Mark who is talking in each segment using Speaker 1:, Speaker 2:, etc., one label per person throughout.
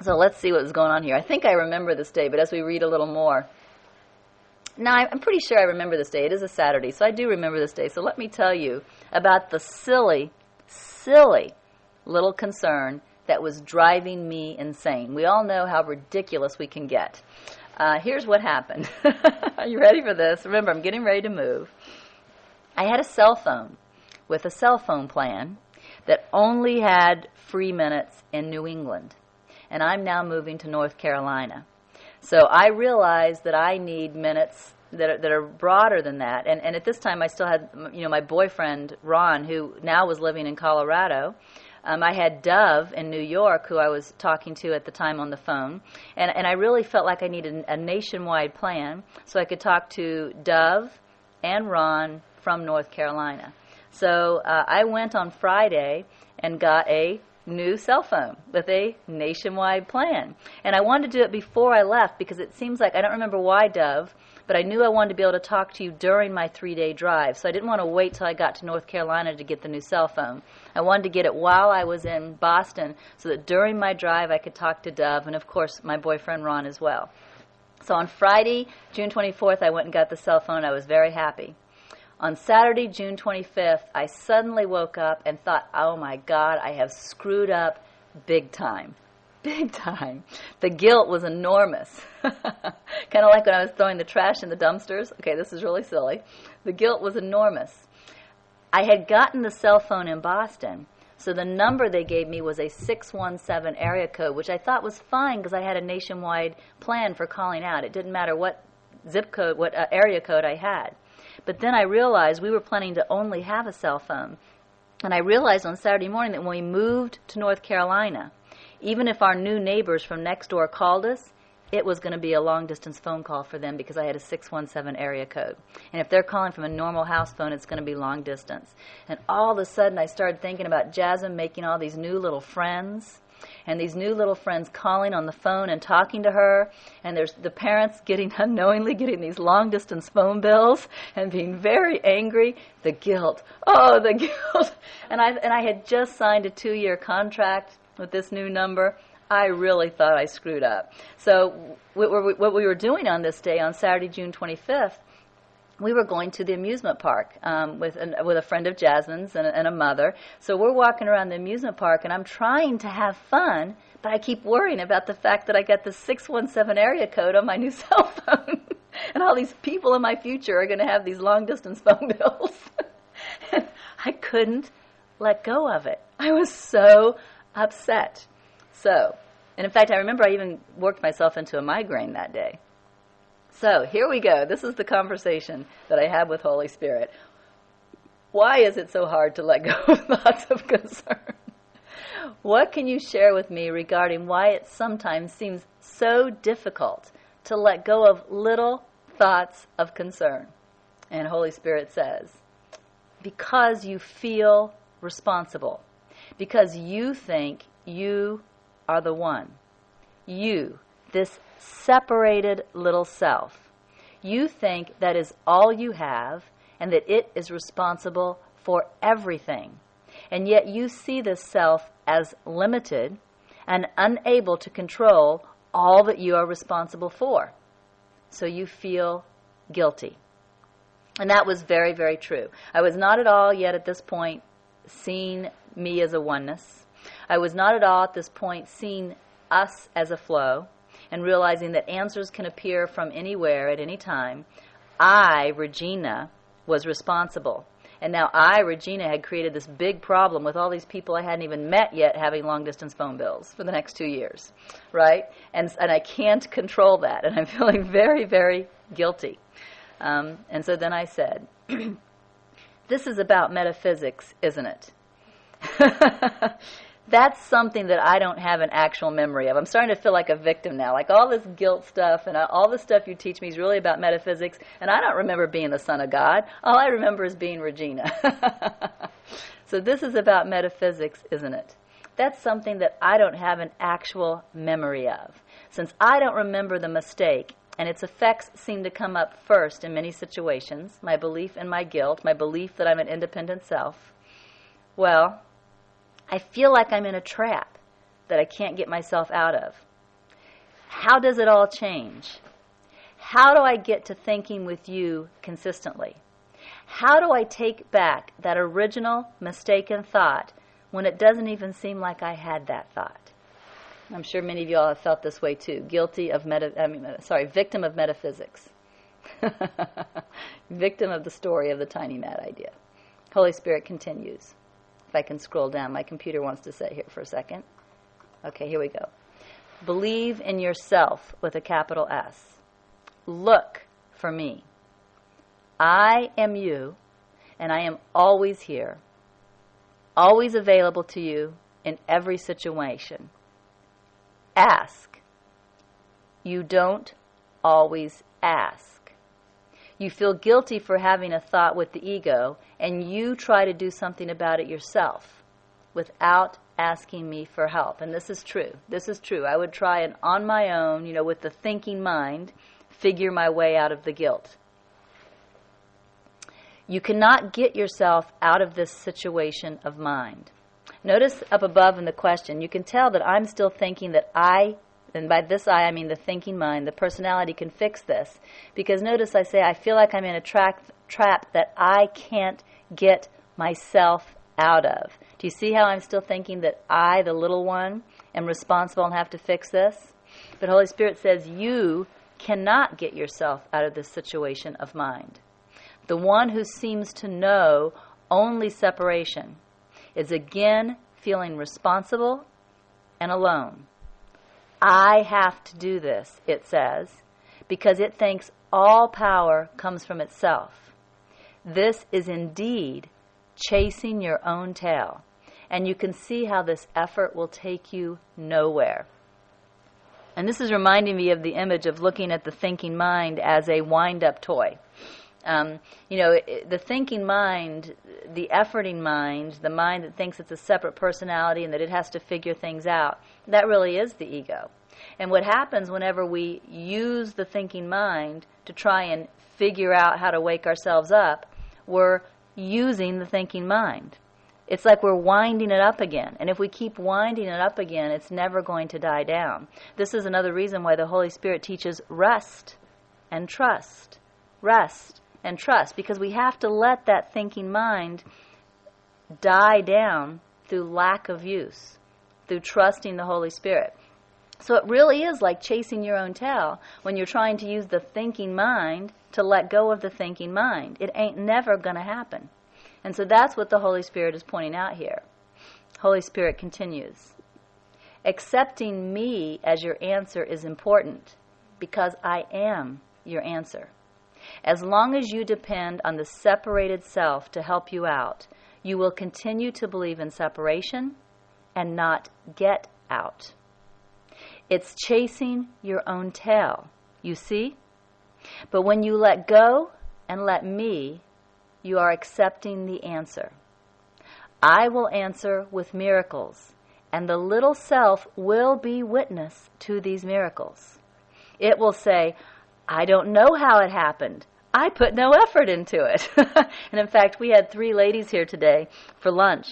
Speaker 1: So let's see what's going on here. I think I remember this day, but as we read a little more. Now, I'm pretty sure I remember this day. It is a Saturday, so I do remember this day. So let me tell you about the silly, silly little concern that was driving me insane. We all know how ridiculous we can get. Here's what happened. Are you ready for this? Remember, I'm getting ready to move. I had a cell phone with a cell phone plan that only had free minutes in New England. And I'm now moving to North Carolina. So I realized that I need minutes that are broader than that. And at this time, I still had, my boyfriend, Ron, who now was living in Colorado. I had Dove in New York, who I was talking to at the time on the phone. And I really felt like I needed a nationwide plan so I could talk to Dove and Ron from North Carolina. So I went on Friday and got a new cell phone with a nationwide plan. And I wanted to do it before I left because it seems like, I don't remember why, Dove, but I knew I wanted to be able to talk to you during my 3-day drive. So I didn't want to wait till I got to North Carolina to get the new cell phone. I wanted to get it while I was in Boston so that during my drive I could talk to Dove and, of course, my boyfriend Ron as well. So on Friday, June 24th, I went and got the cell phone. I was very happy. On Saturday, June 25th, I suddenly woke up and thought, oh my God, I have screwed up big time. Big time. The guilt was enormous. Kind of like when I was throwing the trash in the dumpsters. Okay, this is really silly. The guilt was enormous. I had gotten the cell phone in Boston, so the number they gave me was a 617 area code, which I thought was fine because I had a nationwide plan for calling out. It didn't matter what zip code, what area code I had. But then I realized we were planning to only have a cell phone. And I realized on Saturday morning that when we moved to North Carolina, even if our new neighbors from next door called us, it was going to be a long-distance phone call for them because I had a 617 area code. And if they're calling from a normal house phone, it's going to be long distance. And all of a sudden, I started thinking about Jasmine making all these new little friends. And these new little friends calling on the phone and talking to her, and there's the parents unknowingly getting these long-distance phone bills and being very angry. The guilt. Oh, the guilt. And I had just signed a 2-year contract with this new number. I really thought I screwed up. So what we were doing on this day, on Saturday, June 25th, we were going to the amusement park with a friend of Jasmine's and a mother. So we're walking around the amusement park, and I'm trying to have fun, but I keep worrying about the fact that I got the 617 area code on my new cell phone. And all these people in my future are going to have these long-distance phone bills. And I couldn't let go of it. I was so upset. And in fact, I remember I even worked myself into a migraine that day. So here we go. This is the conversation that I had with Holy Spirit. Why is it so hard to let go of thoughts of concern? What can you share with me regarding why it sometimes seems so difficult to let go of little thoughts of concern? And Holy Spirit says, because you feel responsible. Because you think you are the one. You, this separated little self. You think that is all you have and that it is responsible for everything. And yet you see this self as limited and unable to control all that you are responsible for. So you feel guilty. And that was very, very true. I was not at all yet at this point seeing me as a oneness. I was not at all at this point seeing us as a flow and realizing that answers can appear from anywhere at any time. I, Regina, was responsible. And now I, Regina, had created this big problem with all these people I hadn't even met yet having long-distance phone bills for the next 2 years, right? And I can't control that, and I'm feeling very, very guilty. And so then I said, this is about metaphysics, isn't it? That's something that I don't have an actual memory of. I'm starting to feel like a victim now. Like all this guilt stuff and all the stuff you teach me is really about metaphysics, and I don't remember being the Son of God. All I remember is being Regina. So this is about metaphysics, isn't it? That's something that I don't have an actual memory of. Since I don't remember the mistake, and its effects seem to come up first in many situations, my belief in my guilt, my belief that I'm an independent self, well, I feel like I'm in a trap that I can't get myself out of. How does it all change? How do I get to thinking with you consistently? How do I take back that original mistaken thought when it doesn't even seem like I had that thought? I'm sure many of you all have felt this way too. Victim of metaphysics. Victim of the story of the tiny mad idea. Holy Spirit continues. If I can scroll down, my computer wants to sit here for a second. Okay, here we go. Believe in yourself with a capital S. Look for me. I am you, and I am always here, always available to you in every situation. Ask. You don't always ask. You feel guilty for having a thought with the ego, and you try to do something about it yourself without asking me for help. And this is true. This is true. I would try and on my own, with the thinking mind, figure my way out of the guilt. You cannot get yourself out of this situation of mind. Notice up above in the question, you can tell that I'm still thinking that and by this I mean the thinking mind, the personality can fix this. Because notice I say I feel like I'm in a trap that I can't get myself out of. Do you see how I'm still thinking that I, the little one, am responsible and have to fix this? But Holy Spirit says you cannot get yourself out of this situation of mind. The one who seems to know only separation is again feeling responsible and alone. I have to do this, it says, because it thinks all power comes from itself. This is indeed chasing your own tail, and you can see how this effort will take you nowhere. And this is reminding me of the image of looking at the thinking mind as a wind-up toy. The thinking mind, the efforting mind, the mind that thinks it's a separate personality and that it has to figure things out, that really is the ego. And what happens whenever we use the thinking mind to try and figure out how to wake ourselves up, we're using the thinking mind. It's like we're winding it up again. And if we keep winding it up again, it's never going to die down. This is another reason why the Holy Spirit teaches rest and trust. Rest and trust, because we have to let that thinking mind die down through lack of use, through trusting the Holy Spirit. So it really is like chasing your own tail when you're trying to use the thinking mind to let go of the thinking mind. It ain't never going to happen. And so that's what the Holy Spirit is pointing out here. Holy Spirit continues. Accepting me as your answer is important because I am your answer. As long as you depend on the separated self to help you out, you will continue to believe in separation and not get out. It's chasing your own tail, you see? But when you let go and let me, you are accepting the answer. I will answer with miracles, and the little self will be witness to these miracles. It will say, I don't know how it happened. I put no effort into it. And in fact, we had 3 ladies here today for lunch.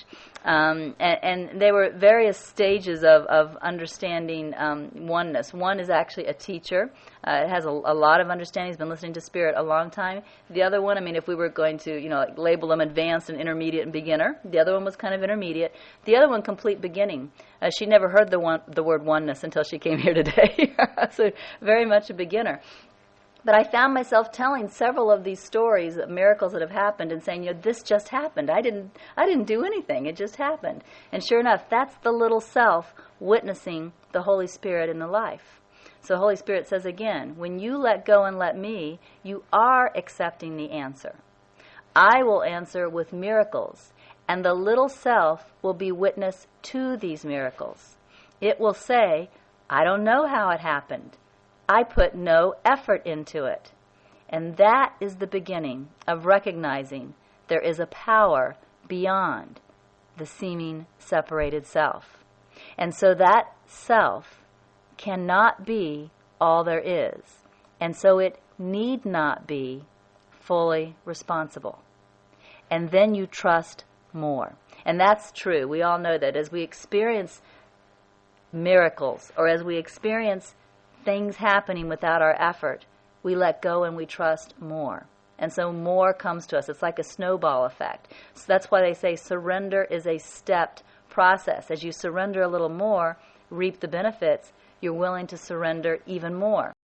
Speaker 1: And they were at various stages of understanding oneness. One is actually a teacher. It has a lot of understanding. He's been listening to Spirit a long time. The other one, if we were going to label them advanced and intermediate and beginner, the other one was kind of intermediate. The other one, complete beginning. She never heard the word oneness until she came here today. So very much a beginner. But I found myself telling several of these stories of miracles that have happened and saying, this just happened. I didn't do anything. It just happened. And sure enough, that's the little self witnessing the Holy Spirit in the life. So Holy Spirit says again, when you let go and let me, you are accepting the answer. I will answer with miracles, and the little self will be witness to these miracles. It will say, I don't know how it happened. I put no effort into it. And that is the beginning of recognizing there is a power beyond the seeming separated self. And so that self cannot be all there is. And so it need not be fully responsible. And then you trust more. And that's true. We all know that as we experience miracles or as we experience things happening without our effort, we let go and we trust more. And so more comes to us. It's like a snowball effect. So that's why they say surrender is a stepped process. As you surrender a little more, reap the benefits, you're willing to surrender even more.